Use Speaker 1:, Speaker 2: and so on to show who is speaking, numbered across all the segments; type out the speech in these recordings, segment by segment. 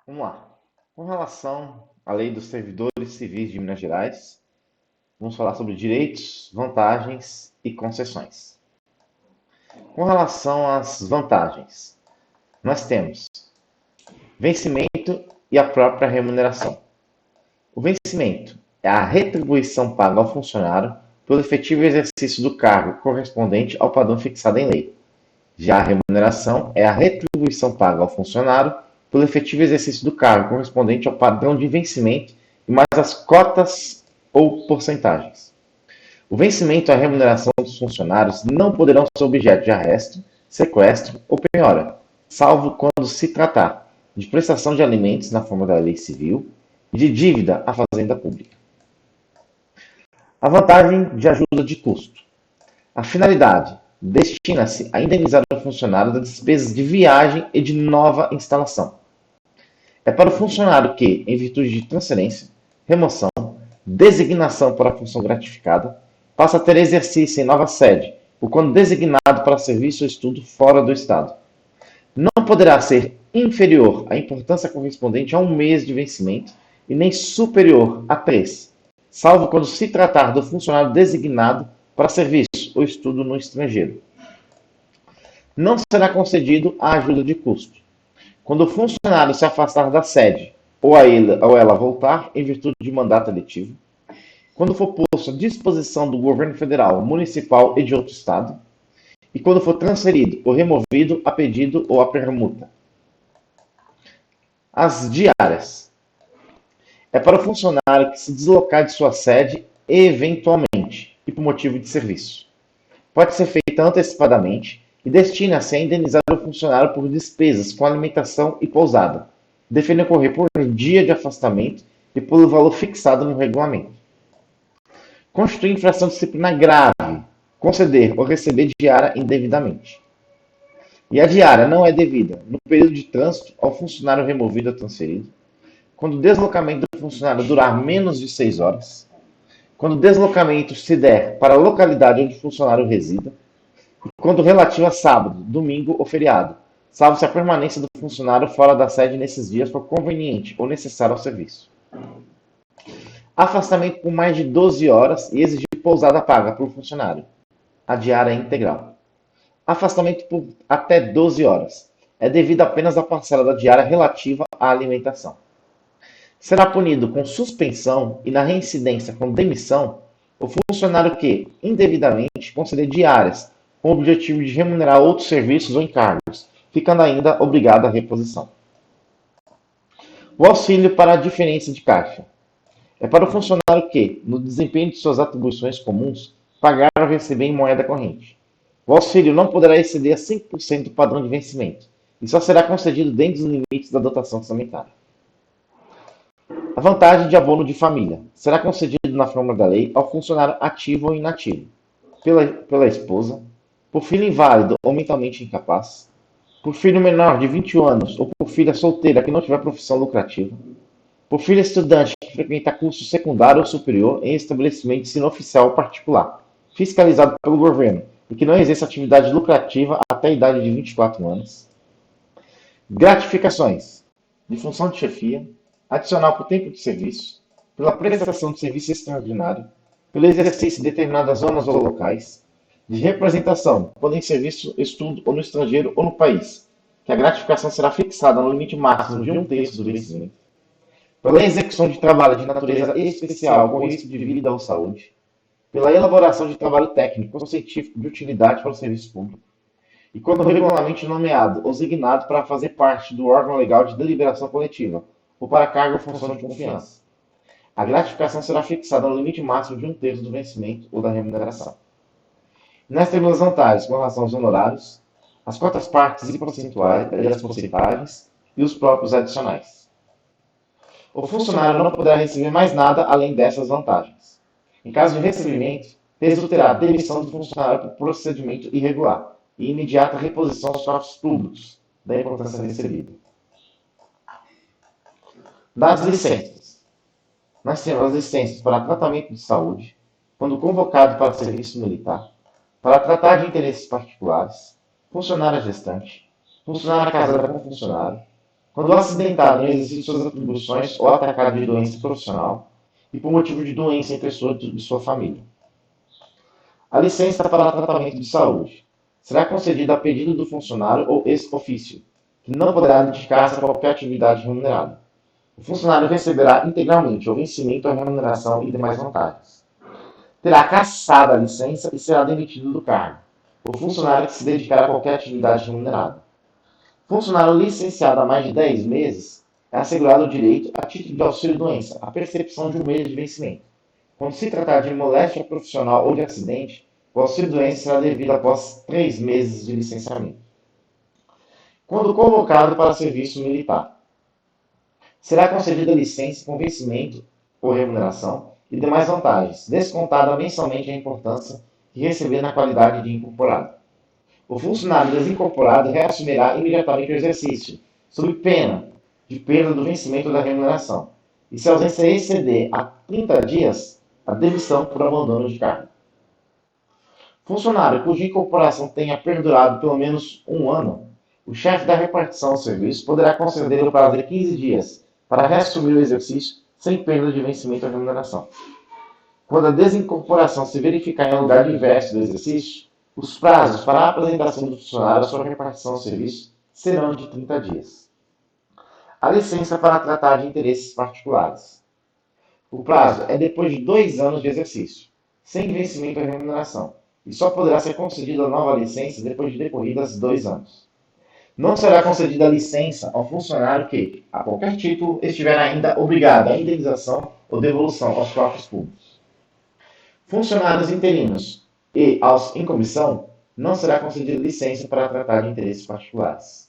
Speaker 1: Vamos lá. Com relação à Lei dos Servidores Civis de Minas Gerais, vamos falar sobre direitos, vantagens e concessões. Com relação às vantagens, nós temos vencimento e a própria remuneração. O vencimento é a retribuição paga ao funcionário pelo efetivo exercício do cargo correspondente ao padrão fixado em lei. Já a remuneração é a retribuição paga ao funcionário pelo efetivo exercício do cargo correspondente ao padrão de vencimento e mais as cotas ou porcentagens. O vencimento e a remuneração dos funcionários não poderão ser objeto de arresto, sequestro ou penhora, salvo quando se tratar de prestação de alimentos na forma da lei civil e de dívida à fazenda pública. A vantagem de ajuda de custo. A finalidade destina-se a indenizar o funcionário das despesas de viagem e de nova instalação. É para o funcionário que, em virtude de transferência, remoção, designação para a função gratificada, passa a ter exercício em nova sede, ou quando designado para serviço ou estudo fora do Estado. Não poderá ser inferior à importância correspondente a 1 mês de vencimento e nem superior a 3, salvo quando se tratar do funcionário designado para serviço ou estudo no estrangeiro. Não será concedido a ajuda de custo quando o funcionário se afastar da sede ou ela voltar em virtude de mandato eletivo, quando for posto à disposição do governo federal, municipal e de outro estado, e quando for transferido ou removido a pedido ou a permuta. As diárias. É para o funcionário que se deslocar de sua sede eventualmente e por motivo de serviço. Pode ser feita antecipadamente e destina-se a indenizar o funcionário por despesas com alimentação e pousada, devendo ocorrer por dia de afastamento e pelo valor fixado no regulamento. Constitui infração disciplinar grave, conceder ou receber diária indevidamente. E a diária não é devida no período de trânsito ao funcionário removido ou transferido, quando o deslocamento do funcionário durar menos de 6 horas, quando o deslocamento se der para a localidade onde o funcionário resida, e quando relativo a sábado, domingo ou feriado, salvo se a permanência do funcionário fora da sede nesses dias for conveniente ou necessário ao serviço. Afastamento por mais de 12 horas e exigir pousada paga por funcionário. A diária é integral. Afastamento por até 12 horas. É devido apenas à parcela da diária relativa à alimentação. Será punido com suspensão e na reincidência com demissão o funcionário que, indevidamente, conceder diárias com o objetivo de remunerar outros serviços ou encargos, ficando ainda obrigado à reposição. O auxílio para a diferença de caixa. É para o funcionário que, no desempenho de suas atribuições comuns, pagar ou receber em moeda corrente. O auxílio não poderá exceder a 5% do padrão de vencimento e só será concedido dentro dos limites da dotação orçamentária. A vantagem de abono de família será concedido na forma da lei ao funcionário ativo ou inativo, pela esposa, por filho inválido ou mentalmente incapaz, por filho menor de 21 anos ou por filha solteira que não tiver profissão lucrativa, por filho estudante que frequenta curso secundário ou superior em estabelecimento de ensino oficial ou particular, fiscalizado pelo governo e que não exerça atividade lucrativa até a idade de 24 anos. Gratificações de função de chefia, adicional por tempo de serviço, pela prestação de serviço extraordinário, pelo exercício de determinadas zonas ou locais, de representação, quando em serviço, estudo ou no estrangeiro ou no país, que a gratificação será fixada no limite máximo de 1/3 do vencimento, pela execução de trabalho de natureza especial com risco de vida ou saúde, pela elaboração de trabalho técnico ou científico de utilidade para o serviço público, e quando regularmente nomeado ou designado para fazer parte do órgão legal de deliberação coletiva, ou para cargo ou função de confiança. A gratificação será fixada no limite máximo de 1/3 do vencimento ou da remuneração. Nós temos as vantagens com relação aos honorários, as cotas partes e as porcentagens e os próprios adicionais. O funcionário não poderá receber mais nada além dessas vantagens. Em caso de recebimento, resultará demissão do funcionário por procedimento irregular e imediata reposição aos cofres públicos da importância recebida. Das licenças. Nós temos as licenças para tratamento de saúde, quando convocado para serviço militar, para tratar de interesses particulares, funcionária gestante, funcionária casada com funcionário, quando acidentado no exercício de suas atribuições ou atacado de doença profissional e por motivo de doença em pessoa de sua família. A licença para tratamento de saúde será concedida a pedido do funcionário ou ex officio, que não poderá dedicar-se a qualquer atividade remunerada. O funcionário receberá integralmente ou vencimento a remuneração e demais vantagens. Terá cassado a licença e será demitido do cargo. O funcionário que se dedicar a qualquer atividade remunerada. Funcionário licenciado há mais de 10 meses é assegurado o direito, a título de auxílio-doença, à percepção de um mês de vencimento. Quando se tratar de moléstia profissional ou de acidente, o auxílio-doença será devido após 3 meses de licenciamento. Quando convocado para serviço militar, será concedida licença com vencimento ou remuneração e demais vantagens, descontada mensalmente a importância que receber na qualidade de incorporado. O funcionário desincorporado reassumirá imediatamente o exercício, sob pena de perda do vencimento da remuneração, e se a ausência exceder a 30 dias, a demissão por abandono de cargo. Funcionário cuja incorporação tenha perdurado pelo menos um ano, o chefe da repartição do serviço poderá conceder o prazo de 15 dias para reassumir o exercício sem perda de vencimento da remuneração. Quando a desincorporação se verificar em lugar diverso do exercício, os prazos para a apresentação do funcionário à sua repartição do serviço serão de 30 dias. A licença para tratar de interesses particulares. O prazo é depois de 2 anos de exercício, sem vencimento da remuneração, e só poderá ser concedida a nova licença depois de decorridas 2 anos. Não será concedida a licença ao funcionário que, a qualquer título, estiver ainda obrigado à indenização ou devolução aos cofres públicos. Funcionários interinos e aos em comissão, não será concedida licença para tratar de interesses particulares.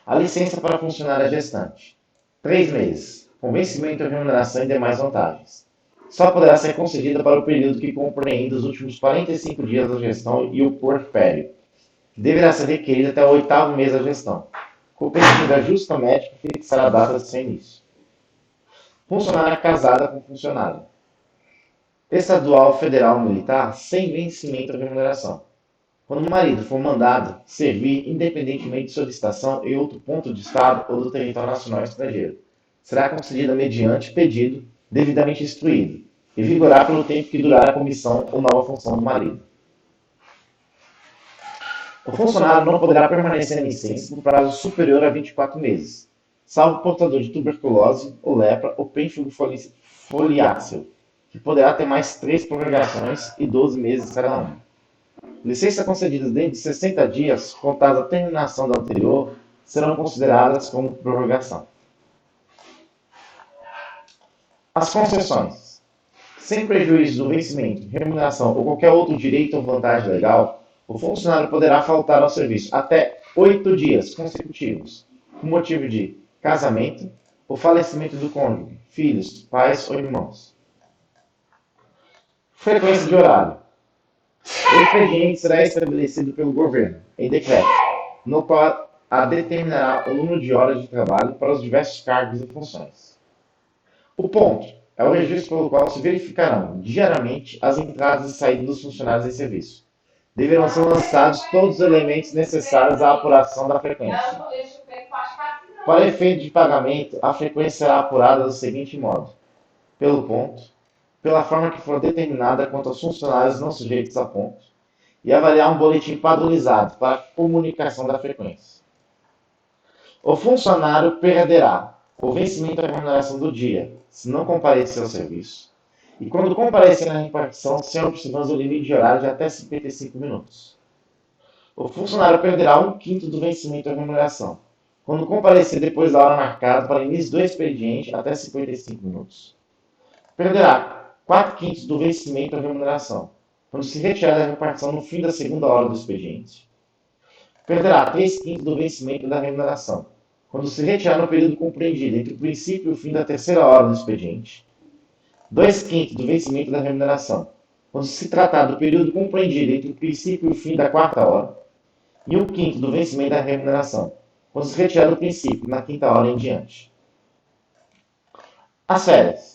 Speaker 1: A licença para funcionário gestante. 3 meses, com vencimento de remuneração e demais vantagens. Só poderá ser concedida para o período que compreende os últimos 45 dias da gestão e o puerpério. Deverá ser requerida até o 8º mês da gestão. Competente da justa médica fixar a data de seu início. Funcionária casada com funcionário. Estadual, federal ou militar, sem vencimento de remuneração. Quando o marido for mandado servir independentemente de solicitação em outro ponto de estado ou do território nacional estrangeiro, será concedida mediante pedido devidamente instruído e vigorar pelo tempo que durar a comissão ou nova função do marido. O funcionário não poderá permanecer em licença por prazo superior a 24 meses, salvo portador de tuberculose ou lepra ou pênfigo foliáceo, que poderá ter mais 3 prorrogações e 12 meses cada uma. Licenças concedidas dentro de 60 dias, contadas a terminação da anterior, serão consideradas como prorrogação. As concessões. Sem prejuízo do vencimento, remuneração ou qualquer outro direito ou vantagem legal, o funcionário poderá faltar ao serviço até 8 dias consecutivos, por motivo de casamento ou falecimento do cônjuge, filhos, pais ou irmãos. Frequência de horário. O expediente será estabelecido pelo governo, em decreto, no qual determinará o número de horas de trabalho para os diversos cargos e funções. O ponto é o registro pelo qual se verificarão diariamente as entradas e saídas dos funcionários em serviço. Deverão ser lançados todos os elementos necessários à apuração da frequência. Para efeito de pagamento, a frequência será apurada do seguinte modo: pelo ponto, pela forma que for determinada quanto aos funcionários não sujeitos a ponto, e avaliar um boletim padronizado para a comunicação da frequência. O funcionário perderá o vencimento da remuneração do dia, se não comparecer ao serviço, e quando comparecer na repartição, sem observância do limite de horário de até 55 minutos. O funcionário perderá 1/5 do vencimento da remuneração, quando comparecer depois da hora marcada para início do expediente até 55 minutos. Perderá 4/5 do vencimento da remuneração, quando se retirar da repartição no fim da segunda hora do expediente. Perderá 3/5 do vencimento da remuneração, quando se retirar no período compreendido entre o princípio e o fim da terceira hora do expediente. 2/5 do vencimento da remuneração, quando se tratar do período compreendido entre o princípio e o fim da quarta hora. E 1/5 do vencimento da remuneração, quando se retirar do princípio, na quinta hora em diante. As férias.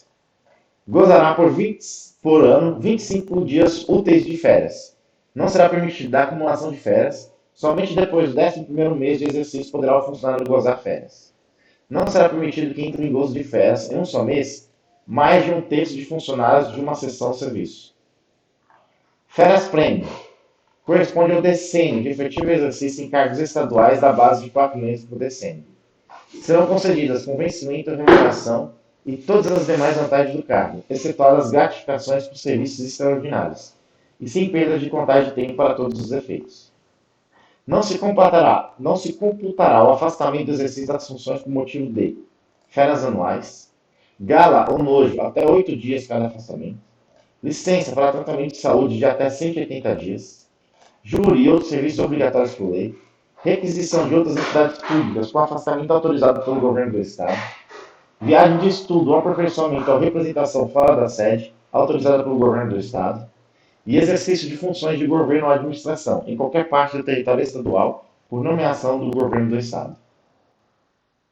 Speaker 1: Gozará por ano 25 dias úteis de férias. Não será permitida a acumulação de férias, Somente depois do 11º mês de exercício poderá o funcionário gozar férias. Não será permitido que entre em gozo de férias, em um só mês, mais de um terço de funcionários de uma seção de serviço. Férias-prêmio corresponde ao decênio de efetivo exercício em cargos estaduais da base de 4 meses por decênio. Serão concedidas com vencimento, remuneração e todas as demais vantagens do cargo, excetuadas as gratificações por serviços extraordinários, e sem perda de contagem de tempo para todos os efeitos. Não se computará o afastamento do exercício das funções por motivo de férias anuais, gala ou nojo até 8 dias cada afastamento, licença para tratamento de saúde de até 180 dias, júri e outros serviços obrigatórios por lei, requisição de outras entidades públicas com afastamento autorizado pelo governo do Estado, viagem de estudo ou aperfeiçoamento ou representação fora da sede, autorizada pelo governo do Estado, e exercício de funções de governo ou administração, em qualquer parte do território estadual, por nomeação do governo do Estado.